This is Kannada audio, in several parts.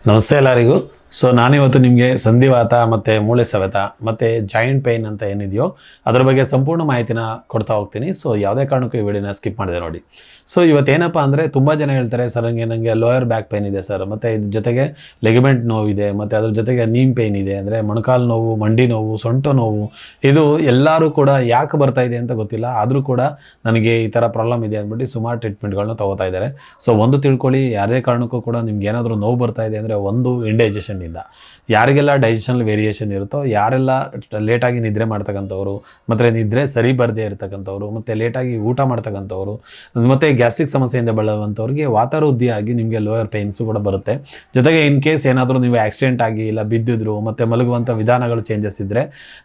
ನಮಸ್ತೆ ಎಲ್ಲರಿಗೂ. ನಾನಿವತ್ತು ನಿಮಗೆ ಸಂಧಿವಾತ ಮತ್ತು ಮೂಳೆ ಸವೆತ ಮತ್ತು ಜಾಯಿಂಟ್ ಪೇಯ್ನ್ ಅಂತ ಏನಿದೆಯೋ ಅದ್ರ ಬಗ್ಗೆ ಸಂಪೂರ್ಣ ಮಾಹಿತಿನ ಕೊಡ್ತಾ ಹೋಗ್ತೀನಿ. ಯಾವುದೇ ಕಾರಣಕ್ಕೂ ಈ ವಿಡಿಯೋನ ಸ್ಕಿಪ್ ಮಾಡಿದೆ ನೋಡಿ. ಇವತ್ತೇನಪ್ಪ ಅಂದರೆ ತುಂಬ ಜನ ಹೇಳ್ತಾರೆ, ಸರ್ ನನಗೆ ಲೋಯರ್ ಬ್ಯಾಕ್ ಪೇಯ್ನ್ ಇದೆ ಸರ್, ಮತ್ತು ಇದ್ರ ಜೊತೆಗೆ ಲೆಗಮೆಂಟ್ ನೋವಿದೆ, ಮತ್ತು ಅದ್ರ ಜೊತೆಗೆ ನೀಮ್ ಪೇಯ್ನ್ ಇದೆ, ಅಂದರೆ ಮೊಣಕಾಲು ನೋವು, ಮಂಡಿ ನೋವು, ಸೊಂಟ ನೋವು. ಇದು ಎಲ್ಲರೂ ಕೂಡ ಯಾಕೆ ಬರ್ತಾ ಇದೆ ಅಂತ ಗೊತ್ತಿಲ್ಲ, ಆದರೂ ಕೂಡ ನನಗೆ ಈ ಥರ ಪ್ರಾಬ್ಲಮ್ ಇದೆ ಅಂದ್ಬಿಟ್ಟು ಸುಮಾರು ಟ್ರೀಟ್ಮೆಂಟ್ಗಳನ್ನ ತೊಗೋತಾ ಇದ್ದಾರೆ. ಒಂದು ತಿಳ್ಕೊಳ್ಳಿ, ಯಾವುದೇ ಕಾರಣಕ್ಕೂ ಕೂಡ ನಿಮ್ಗೆ ಏನಾದರೂ ನೋವು ಬರ್ತಾ ಇದೆ ಅಂದರೆ ಒಂದು ಇಂಡೈಜೆಷನ್ ಇಂದ ಯಾರಿಗೆಲ್ಲ ಡೈಜೆಷನ್ ವೇರಿಯೇಷನ್ ಇರುತ್ತೋ, ಯಾರೆಲ್ಲ ಲೇಟಾಗಿ ನಿದ್ರೆ ಮಾಡ್ತಕ್ಕಂಥವ್ರು, ಮತ್ತು ನಿದ್ರೆ ಸರಿ ಬರದೇ ಇರತಕ್ಕಂಥವ್ರು, ಮತ್ತು ಲೇಟಾಗಿ ಊಟ ಮಾಡ್ತಕ್ಕಂಥವ್ರು, ಮತ್ತು ಗ್ಯಾಸ್ಟ್ರಿಕ್ ಸಮಸ್ಯೆಯಿಂದ ಬಳಲುವಂಥವ್ರಿಗೆ ವಾತಾವೃದ್ಧಿಯಾಗಿ ನಿಮಗೆ ಲೋಯರ್ ಪೇಯ್ನ್ಸು ಕೂಡ ಬರುತ್ತೆ. ಜೊತೆಗೆ ಇನ್ ಕೇಸ್ ಏನಾದರೂ ನೀವು ಆಕ್ಸಿಡೆಂಟ್ ಆಗಿ ಇಲ್ಲ ಬಿದ್ದಿದ್ರು, ಮತ್ತು ಮಲಗುವಂಥ ವಿಧಾನಗಳು ಚೇಂಜಸ್ ಇದ್ದರೆ,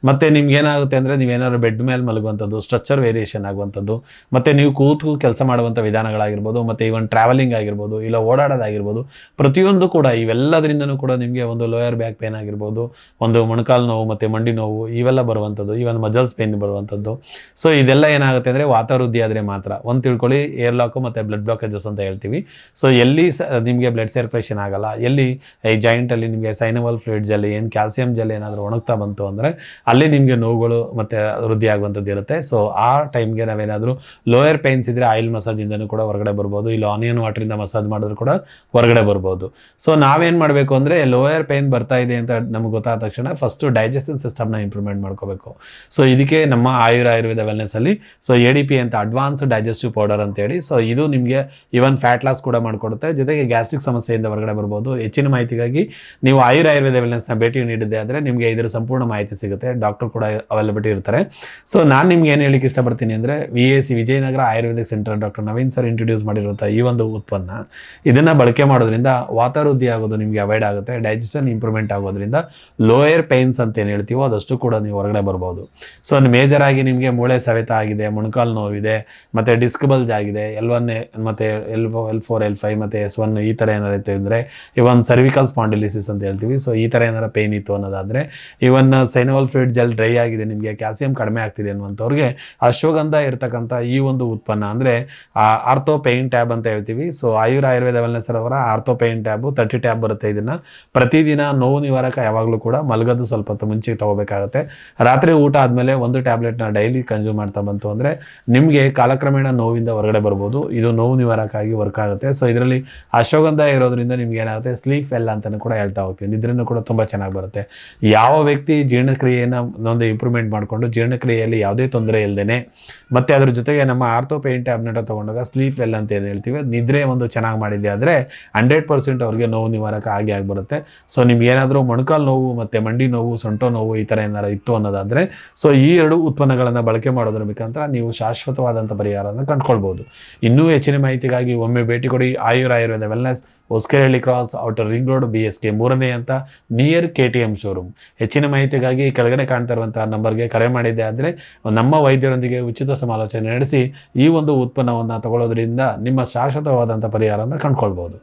ಮತ್ತು ನಿಮ್ಗೆ ಏನಾಗುತ್ತೆ ಅಂದರೆ ನೀವೇನಾದ್ರು ಬೆಡ್ ಮೇಲೆ ಮಲಗುವಂಥದ್ದು, ಸ್ಟ್ರಕ್ಚರ್ ವೇರಿಯೇಷನ್ ಆಗುವಂಥದ್ದು, ಮತ್ತು ನೀವು ಕೂತು ಕೆಲಸ ಮಾಡುವಂಥ ವಿಧಾನಗಳಾಗಿರ್ಬೋದು, ಮತ್ತು ಈವನ್ ಟ್ರಾವೆಲಿಂಗ್ ಆಗಿರ್ಬೋದು, ಇಲ್ಲ ಓಡಾಡೋದಾಗಿರ್ಬೋದು, ಪ್ರತಿಯೊಂದು ಕೂಡ ಇವೆಲ್ಲದರಿಂದನೂ ಕೂಡ ನಿಮಗೆ ಒಂದು ಲೋಯರ್ ಬ್ಯಾಕ್ ಪೇನ್ ಆಗಿರ್ಬೋದು, ಒಂದು ಮೊಣಕಾಲು ನೋವು ಮತ್ತು ಮಂಡಿ ನೋವು ಇವೆಲ್ಲ ಬರುವಂಥದ್ದು, ಈವನ್ ಮಜಲ್ಸ್ ಪೇನ್ ಬರುವಂಥದ್ದು. ಇದೆಲ್ಲ ಏನಾಗುತ್ತೆ ಅಂದರೆ ವಾತಾವೃದ್ಧಿ ಆದರೆ ಮಾತ್ರ. ಒಂದು ತಿಳ್ಕೊಳ್ಳಿ, ಏರ್ ಲಾಕು ಮತ್ತು ಬ್ಲಡ್ ಬ್ಲಾಕೇಜಸ್ ಅಂತ ಹೇಳ್ತೀವಿ. ಎಲ್ಲಿ ನಿಮಗೆ ಬ್ಲಡ್ ಸರ್ಕ್ಯುಲೇಷನ್ ಆಗಲ್ಲ, ಎಲ್ಲಿ ಈ ಜಾಯಿಂಟಲ್ಲಿ ನಿಮಗೆ ಸೈನವಲ್ ಫ್ಲೂಯಿಡ್ ಜೆಲ್ ಏನು ಕ್ಯಾಲ್ಸಿಯಂ ಜೆಲ್ ಏನಾದರೂ ಒಣಗ್ತಾ ಬಂತು ಅಂದರೆ ಅಲ್ಲಿ ನಿಮಗೆ ನೋವುಗಳು ಮತ್ತು ವೃದ್ಧಿ ಆಗುವಂಥದ್ದು ಇರುತ್ತೆ. ಆ ಟೈಮ್ಗೆ ನಾವೇನಾದರೂ ಲೋಯರ್ ಪೇಯ್ನ್ಸ್ ಇದ್ದರೆ ಆಯಿಲ್ ಮಸಾಜಿಂದನೂ ಕೂಡ ಹೊರಗಡೆ ಬರ್ಬೋದು, ಇಲ್ಲ ಆನಿಯನ್ ವಾಟರಿಂದ ಮಸಾಜ್ ಮಾಡಿದ್ರು ಕೂಡ ಹೊರಗಡೆ ಬರ್ಬೋದು. ನಾವೇನು ಮಾಡಬೇಕು ಅಂದರೆ ಲೋಯರ್ ಪೇಯ್ನ್ ಬರ್ತಾ ಇದೆ ಅಂತ ನಮ್ಗೆ ಗೊತ್ತಾದ ತಕ್ಷಣ ಫಸ್ಟು ಡೈಜೆಸ್ಟಿವ್ ಸಿಸ್ಟಮ್ನ ಇಂಪ್ರೂವ್ಮೆಂಟ್ ಮಾಡ್ಕೋಬೇಕು. ಇದಕ್ಕೆ ನಮ್ಮ ಆಯುರ್ವೇದ ವೆಲ್ನೆಸ್ಸಲ್ಲಿ ADP ಅಂತ ಅಡ್ವಾನ್ಸ್ಡ್ ಡೈಜೆಸ್ಟಿವ್ ಪೌಡರ್ ಅಂತೇಳಿ, ಇದು ನಿಮಗೆ ಈವನ್ ಫ್ಯಾಟ್ ಲಾಸ್ ಕೂಡ ಮಾಡಿಕೊಡುತ್ತೆ, ಜೊತೆಗೆ ಗ್ಯಾಸ್ಟ್ರಿಕ್ ಸಮಸ್ಯೆಯಿಂದ ಹೊರಗಡೆ ಬರ್ಬೋದು. ಹೆಚ್ಚಿನ ಮಾಹಿತಿಗಾಗಿ ನೀವು ಆಯುರ್ವೇದ ವೆಲ್ನೆಸ್ನ ಭೇಟಿ ನೀಡಿದ್ದೆ ಆದರೆ ನಿಮಗೆ ಇದರ ಸಂಪೂರ್ಣ ಮಾಹಿತಿ ಸಿಗುತ್ತೆ. ಡಾಕ್ಟರ್ ಕೂಡ ಅವೈಲಬಿಲಿಟಿ ಇರ್ತಾರೆ. ನಾನು ನಿಮ್ಗೆ ಏನು ಹೇಳಿಕ್ಕೆ ಇಷ್ಟಪಡ್ತೀನಿ ಅಂದರೆ, VAC Vijayanagara Ayurvedic centre doctor Naveen sir introduce ಮಾಡಿರುವಂಥ ಈ ಒಂದು ಉತ್ಪನ್ನ, ಇದನ್ನು ಬಳಕೆ ಮಾಡೋದ್ರಿಂದ ವಾತಾವೃದ್ಧಿ ಆಗೋದು ನಿಮಗೆ ಅವಾಯ್ಡ್ ಆಗುತ್ತೆ, ಡೈಜೆಷನ್ ಇಂಪ್ರೂವ್ಮೆಂಟ್ ಆಗೋದ್ರಿಂದ ಲೋಯರ್ ಪೇಯ್ನ್ಸ್ ಅಂತ ಏನು ಹೇಳ್ತೀವೋ ಅದಷ್ಟು ಕೂಡ ನೀವು ಹೊರಗಡೆ ಬರ್ಬೋದು. ಮೇಜರ್ ಆಗಿ ನಿಮಗೆ ಮೂಳೆ ಸವೆತ ಆಗಿದೆ, ಮೊಣಕಾಲು ನೋವಿದೆ, ಮತ್ತು ಡಿಸ್ಕ್ ಬಲ್ಜ್ ಆಗಿದೆ, L1 ಮತ್ತು L4 L5 ಮತ್ತು S1 ಈ ಥರ ಏನಾರು ಇದ್ದರೆ, ಇವನ್ ಸರ್ವಿಕಲ್ ಸ್ಪಾಂಡಿಲಿಸಿಸ್ ಅಂತ ಹೇಳ್ತೀವಿ. ಈ ಥರ ಏನಾರು ಪೇಯ್ನ್ ಇತ್ತು ಅನ್ನೋದಾದರೆ, ಇವನ್ ಸೈನವಲ್ ಫ್ಲೂಯಿಡ್ ಜೆಲ್ ಡ್ರೈ ಆಗಿದೆ, ನಿಮಗೆ ಕ್ಯಾಲ್ಸಿಯಂ ಕಡಿಮೆ ಆಗ್ತಿದೆ ಅನ್ನುವಂಥವ್ರಿಗೆ ಅಶ್ವಗಂಧ ಇರತಕ್ಕಂಥ ಈ ಒಂದು ಉತ್ಪನ್ನ ಅಂದರೆ ಆರ್ಥೋ ಪೇಯ್ನ್ ಟ್ಯಾಬ್ ಅಂತ ಹೇಳ್ತೀವಿ. ಆಯುರ್ವೇದ ವೆಲ್ನೆಸ್ ಅವರ ಆರ್ಥೋ ಪೇಯ್ನ್ ಟ್ಯಾಬು 30 ಟ್ಯಾಬ್ ಬರುತ್ತೆ. ಇದನ್ನು ಪ್ರತಿದಿನ ನೋವು ನಿವಾರಕ ಯಾವಾಗಲೂ ಕೂಡ ಮಲಗೋದು ಸ್ವಲ್ಪ ಹೊತ್ತು ಮುಂಚೆ ತೊಗೋಬೇಕಾಗುತ್ತೆ. ರಾತ್ರಿ ಊಟ ಆದಮೇಲೆ ಒಂದು ಟ್ಯಾಬ್ಲೆಟ್ನ ಡೈಲಿ ಕನ್ಸ್ಯೂಮ್ ಮಾಡ್ತಾ ಬಂತು ಅಂದರೆ ನಿಮಗೆ ಕಾಲಕ್ರಮೇಣ ನೋವಿಂದ ಹೊರಗಡೆ ಬರ್ಬೋದು. ಇದು ನೋವು ನಿವಾರಕ ಆಗಿ ವರ್ಕ್ ಆಗುತ್ತೆ. ಇದರಲ್ಲಿ ಅಶ್ವಗಂಧ ಇರೋದ್ರಿಂದ ನಿಮ್ಗೆ ಏನಾಗುತ್ತೆ, ಸ್ಲೀಪ್ ವೆಲ್ ಅಂತಲೂ ಕೂಡ ಹೇಳ್ತಾ ಹೋಗ್ತೀನಿ, ನಿದ್ರೆನೂ ಕೂಡ ತುಂಬ ಚೆನ್ನಾಗಿ ಬರುತ್ತೆ. ಯಾವ ವ್ಯಕ್ತಿ ಜೀರ್ಣಕ್ರಿಯೆಯನ್ನು ಒಂದು ಇಂಪ್ರೂವ್ಮೆಂಟ್ ಮಾಡಿಕೊಂಡು ಜೀರ್ಣಕ್ರಿಯೆಯಲ್ಲಿ ಯಾವುದೇ ತೊಂದರೆ ಇಲ್ಲದೇ, ಮತ್ತು ಅದ್ರ ಜೊತೆಗೆ ನಮ್ಮ ಆರ್ಥೋ ಪೇಯ್ನ್ ಟ್ಯಾಬ್ಲೆಟ್ ತೊಗೊಂಡಾಗ ಸ್ಲೀಪ್ ವೆಲ್ ಅಂತ ಏನು ಹೇಳ್ತೀವಿ, ನಿದ್ರೆ ಒಂದು ಚೆನ್ನಾಗಿ ಮಾಡಿದೆ ಆದರೆ 100% ಅವ್ರಿಗೆ ನೋವು ನಿವಾರಕ ಆಗಿಬರುತ್ತೆ. ನಿಮ್ಗೆ ಏನಾದರೂ ಮೊಣಕಾಲು ನೋವು ಮತ್ತು ಮಂಡಿ ನೋವು, ಸೊಂಟ ನೋವು ಈ ಥರ ಏನಾರು ಇತ್ತು ಅನ್ನೋದಾದರೆ ಈ ಎರಡು ಉತ್ಪನ್ನಗಳನ್ನು ಬಳಕೆ ಮಾಡೋದ್ರ ಮುಖಾಂತರ ನೀವು ಶಾಶ್ವತವಾದಂಥ ಪರಿಹಾರವನ್ನು ಕಂಡುಕೊಳ್ಬೋದು. ಇನ್ನೂ ಹೆಚ್ಚಿನ ಮಾಹಿತಿಗಾಗಿ ಒಮ್ಮೆ ಭೇಟಿ ಕೊಡಿ. Ayurveda wellness, Hosakerehalli cross, outer ring road, BSK 3ನೇ ಅಂತ, ನಿಯರ್ KTM ಶೋರೂಮ್. ಹೆಚ್ಚಿನ ಮಾಹಿತಿಗಾಗಿ ಕೆಳಗಡೆ ಕಾಣ್ತಾ ಇರುವಂಥ ನಂಬರ್ಗೆ ಕರೆ ಮಾಡಿದ್ದೆ ಆದರೆ ನಮ್ಮ ವೈದ್ಯರೊಂದಿಗೆ ಉಚಿತ ಸಮಾಲೋಚನೆ ನಡೆಸಿ ಈ ಒಂದು ಉತ್ಪನ್ನವನ್ನು ತಗೊಳ್ಳೋದ್ರಿಂದ ನಿಮ್ಮ ಶಾಶ್ವತವಾದಂಥ ಪರಿಹಾರವನ್ನು ಕಂಡುಕೊಳ್ಬೋದು.